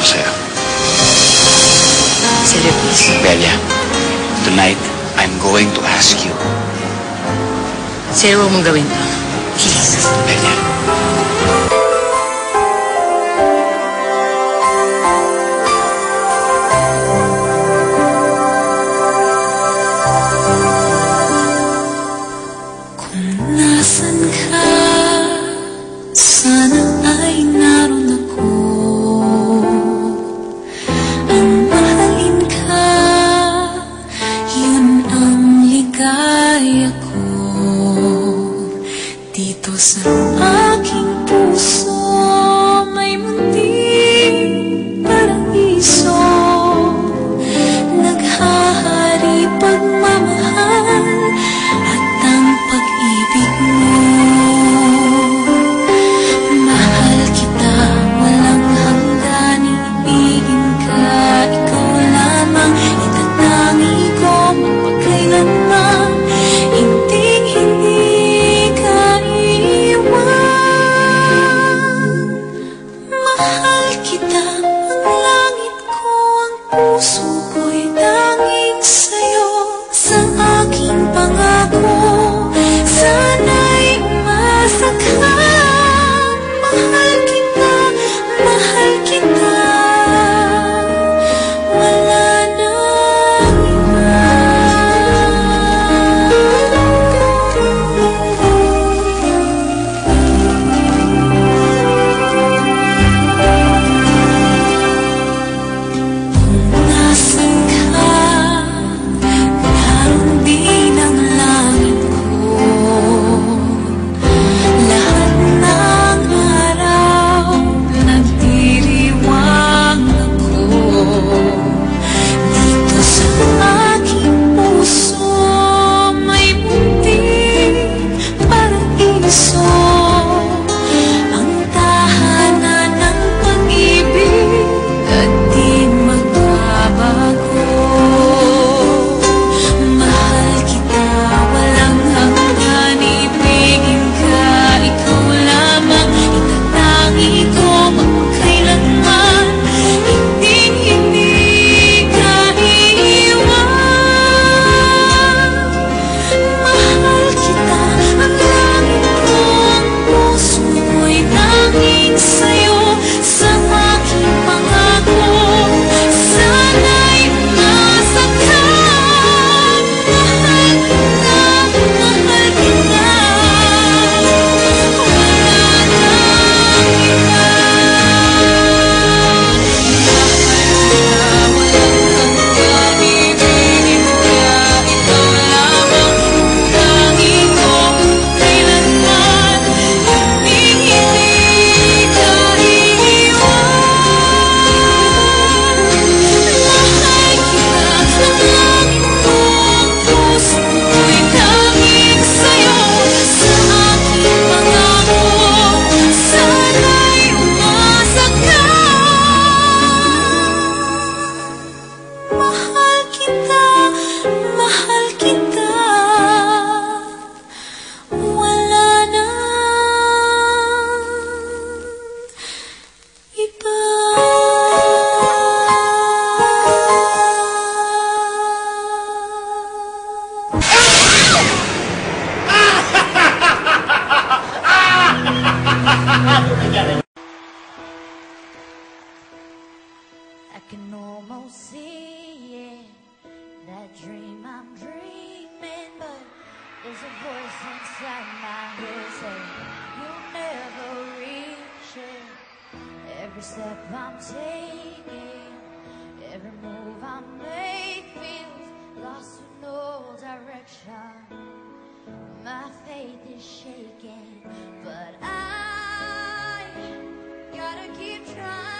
ko sa'yo. Celia, please. Belia, tonight, I'm going to ask you. Celia, huwag mong gawin to. Please. Belia. Nasaan ka? Sana ay naroon ako. Ang mahalin ka, yun ang ligaya ko. Dito sa aking puso may munting paraiso. Naghahari pagmamahal at ang pag-ibig mo. Mahal kita, walang hanggan, iibigin ka, ikaw lamang, itatangi ko magpakailanman, hindi ka iiwan. Mahal kita, ang langit ko, ang puso ko'y tanging sa'yo. Sa aking pangako, sana'y masakhan. Mahal kita, wala nang iba. Kung nasan ka, naroon din ang langit ko. Lahat ng araw, nagdiriwang ako. Dito sa aking puso, may munting paraiso. Ang tahanan ng pag-ibig at di magbabago. Mahal kita, walang hanggan, ibigin ka, ikaw lamang, itatangi ko magpakailanman, hindi ka iiwan. Mahal kita, ang langit ko, ang puso ko'y tanging sa'yo. Sa aking pangako, sana'y masakhan. Mahal kita, wala nang iba. Mahal kita, wala nang iba. I can almost see it, that dream I'm dreaming, but there's a voice inside my head saying you'll never reach it. Every step I'm taking, every move I make feels lost with no direction. My faith is shaking, but I gotta keep trying.